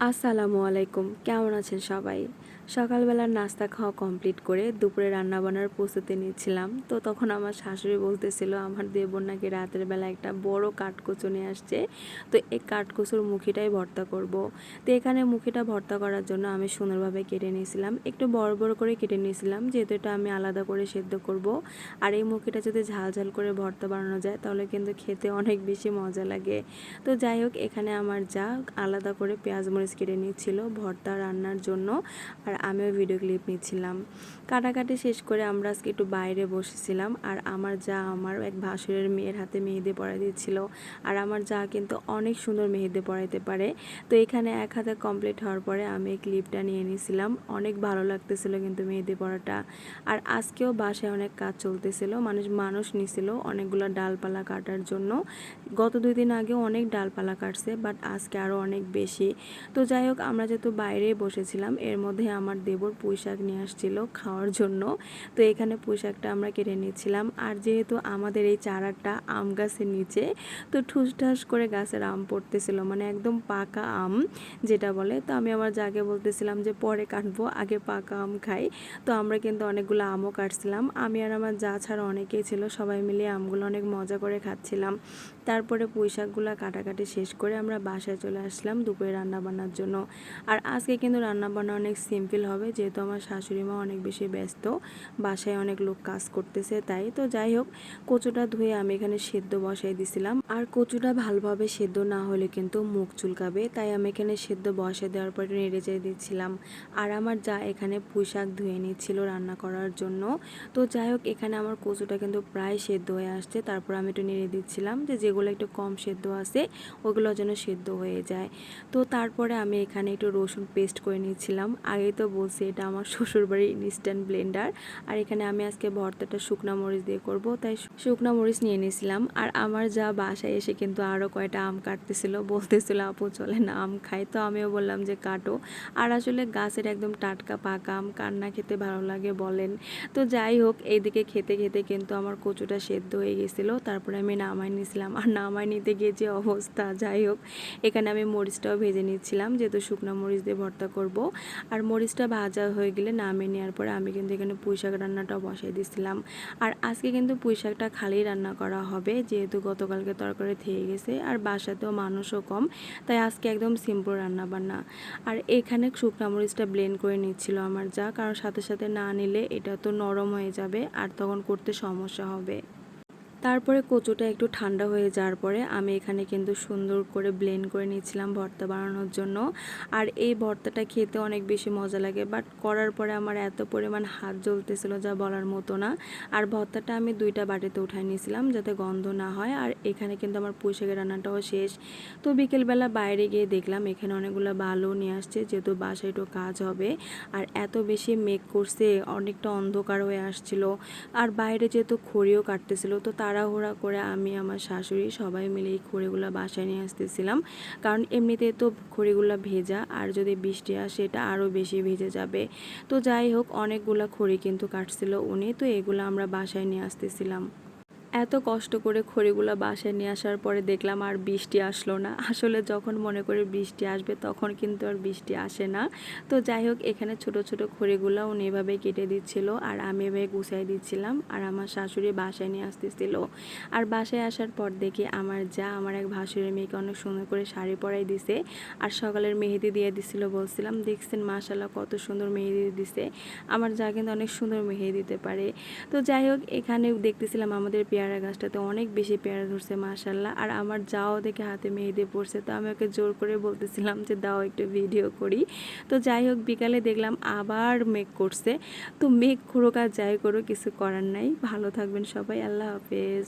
আসসালামু আলাইকুম, কেমন আছেন সবাই? সকালবেলার নাস্তা খাওয়া কমপ্লিট করে দুপুরে রান্নাবান্নার প্রস্তুতি নিচ্ছিলাম। তো তখন আমার শাশুড়ি বলতেছিল আমার দেবর নাকি রাতের বেলা একটা বড় কাঠকচু নিয়ে আসছে। তো এই কাঠকচুর মুখিটাই ভর্তা করব। তো এখানে মুখিটা ভর্তা করার জন্য আমি সুন্দরভাবে কেটে নিয়েছিলাম, একটু বড় বড় করে কেটে নিয়েছিলাম, যেহেতু এটা আমি আলাদা করে সেদ্ধ করব। আর এই মুখিটা যদি ঝাল ঝাল করে ভর্তা বানানো যায় তাহলে কিন্তু খেতে অনেক বেশি মজা লাগে। তো যাই হোক, এখানে আমার যা আলাদা করে পেঁয়াজ মরিচ কেটে নিচ্ছিল ভর্তা রান্নার জন্য, আর আমিও ভিডিও ক্লিপ নিচ্ছিলাম। কাটাকাটি শেষ করে আমরা আজকে একটু বাইরে বসেছিলাম, আর আমার যা আমার এক ভাসুরের মেয়ের হাতে মেহেদি পরাই দিচ্ছিল। আর আমার যা কিন্তু অনেক সুন্দর মেহেদি পরাইতে পারে। তো এখানে এক হাতে কমপ্লিট হওয়ার পরে আমি এই ক্লিপটা নিয়ে নিয়েছিলাম। অনেক ভালো লাগতেছিল কিন্তু মেহেদি পরাটা। আর আজকেও বাসায় অনেক কাজ চলতেছিল, মানুষ নিছিল অনেকগুলো ডালপালা কাটার জন্য। গত 2 দিন আগেও অনেক ডালপালা কাটছে, বাট আজকে আরও অনেক বেশি। তো যাই হোক, আমরা যেহেতু বাইরে বসেছিলাম, এর মধ্যে আমার দেবর পুঁই শাক নিয়ে আসছিল খাওয়ার জন্য। তো এখানে পুঁই শাকটা আমরা কেটে নিচ্ছিলাম। আর যেহেতু আমাদের এই চারাটা আম গাছের নিচে, তো ঠুসঠাস করে গাছের আম পড়তেছিল, মানে একদম পাকা আম যেটা বলে। তো আমি আমার যাকে বলতেছিলাম যে পরে কাটবো, আগে পাকা আম খাই। তো আমরা কিন্তু অনেকগুলো আমও কাটছিলাম, আমি আর আমার যা ছাড়া অনেকেই ছিল, সবাই মিলে আমগুলো অনেক মজা করে খাচ্ছিলাম। তারপরে পুঁই শাকগুলো কাটাকাটি শেষ করে আমরা বাসায় চলে আসলাম দুপুরে রান্নাবান্নার জন্য। আর আজকে কিন্তু রান্নাবান্না অনেক সিম্পল হবে, যেহেতু আমার শাশুড়ি মা অনেক বেশি ব্যস্ত, বাসায় অনেক লোক কাজ করতেছে তাই। তো যাই হোক, কচুটা ধুয়ে আমি এখানে সেদ্ধ বসাই দিছিলাম। আর কচুটা ভালোভাবে সেদ্ধ না হলে কিন্তু মুখ চুলকাবে, তাই আমি এখানে সেদ্ধ বসাই দেওয়ার পরে নেড়ে চেড়ে দিচ্ছিলাম। আর আমার যা এখানে পুঁই শাক ধুয়ে নিচ্ছিল রান্না করার জন্য। তো যাই হোক, এখানে আমার কচুটা কিন্তু প্রায় সেদ্ধ হয়ে আসছে। তারপর আমি একটু নেড়ে দিচ্ছিলাম যে যেগুলো একটু কম সেদ্ধ আছে ওগুলো যেন সেদ্ধ হয়ে যায়। তো তারপরে আমি এখানে একটু রসুন পেস্ট করে নিচ্ছিলাম। আগে তো বলছি এটা আমার শ্বশুরবাড়ির ইনস্ট্যান্ট ব্লেন্ডার। আর এখানে আমি আজকে ভর্তাটা শুকনা মরিচ দিয়ে করব, তাই শুকনা মরিচ নিয়ে নিয়েছিলাম। আর আমার যা বাসায় এসে কিন্তু আরও কয়টা আম কাটতেছিল, বলতেছিল আপু চলে না আম খাই। তো আমিও বললাম যে কাটো। আর আসলে গাছের একদম টাটকা পাকা আম কার না খেতে ভালো লাগে বলেন। তো যাই হোক, এইদিকে খেতে খেতে কিন্তু আমার কচুটা সেদ্ধ হয়ে গেছিলো। তারপরে আমি নামাই নিয়েছিলাম, আর নামাই নিতে গিয়ে যে অবস্থা। যাই হোক, এখানে আমি মরিচটাও ভেজে নিচ্ছিলাম, যেহেতু শুকনো মরিচ দিয়ে ভর্তা করব। আর মরিচটা ভাজা হয়ে গেলে নামিয়ে নেওয়ার পরে আমি কিন্তু এখানে পুঁই শাক রান্নাটাও বসাই দিয়েছিলাম। আর আজকে কিন্তু পুঁই শাকটা খালি রান্না করা হবে, যেহেতু গতকালকে তরকারি থেকে গেছে আর বাসাতেও মানুষও কম, তাই আজকে একদম সিম্পল রান্না বান্না। আর এখানে শুকনো মরিচটা ব্লেন্ড করে নিচ্ছিল আমার যা, কারণ সাথে সাথে না নিলে এটা তো নরম হয়ে যাবে আর তখন করতে সমস্যা হবে। তারপরে কচুটা একটু ঠান্ডা হয়ে যাওয়ার পরে আমি এখানে কিন্তু সুন্দর করে ব্লেন্ড করে নিচ্ছিলাম ভর্তা বানানোর জন্য। আর এই ভর্তাটা খেতে অনেক বেশি মজা লাগে, বাট করার পরে আমার এত পরিমাণ হাত জ্বলতেছিল যা বলার মতো না। আর ভর্তাটা আমি 2টা বাটিতে উঠাই নিয়েছিলাম যাতে গন্ধ না হয়। আর এখানে কিন্তু আমার পুঁই শাকের রান্নাটাও শেষ। তো বিকেলবেলা বাইরে গিয়ে দেখলাম এখানে অনেকগুলো বালু নিয়ে আসছে, যেহেতু বাসায় একটু কাজ হবে। আর এত বেশি মেঘ করছে, অনেকটা অন্ধকার হয়ে আসছিল। আর বাইরে যেহেতু খড়িও কাটতেছিল, তো তাড়াহুড়া করে আমি আমার শাশুড়ি সবাই মিলে এই খড়িগুলো বাসায় নিয়ে আসতেছিলাম, কারণ এমনিতে তো খড়িগুলো ভেজা, আর যদি বৃষ্টি আসে এটা আরও বেশি ভিজে যাবে। তো যাই হোক, অনেকগুলো খড়ি কিন্তু কাটছিল উনি, তো এগুলো আমরা বাসায় নিয়ে আসতেছিলাম। এত কষ্ট করে খড়িগুলো বাসায় নিয়ে আসার পরে দেখলাম আর বৃষ্টি আসলো না। আসলে যখন মনে করি বৃষ্টি আসবে তখন কিন্তু আর বৃষ্টি আসে না। তো যাই হোক, এখানে ছোট ছোট খড়িগুলো উনি এভাবে কেটে দিচ্ছিল আর আমি এভাবে গুছাই দিচ্ছিলাম, আর আমার শাশুড়ি বাসায় নিয়ে আসতেছিল। আর বাসায় আসার পর দেখি আমার যা আমার এক ভাসুরের মেয়েকে অনেক সুন্দর করে শাড়ি পরাই দিছে, আর সকালের মেহেদি দিয়ে দিছিল। বলছিলাম দেখছেন মাশাল্লাহ কত সুন্দর মেহেদি দিছে, আমার যা কিন্তু অনেক সুন্দর মেহেদি দিতে পারে। তো যাই হোক, এখানে দেখতেছিলাম আমাদের পেয়ারা গাছটাতে অনেক বেশি পেয়ারা ধরছে মাশাল্লাহ। আর আমার যাও দেখে হাতে মেহেদি পড়ছে, তো আমি ওকে জোর করে বলতেছিলাম যে দাও একটু ভিডিও করি। তো যাই হোক, বিকালে দেখলাম আবার মেঘ করছে। তো মেঘ করুক আর যাই করুক, কিছু করার নাই। ভালো থাকবেন সবাই, আল্লাহ হাফেজ।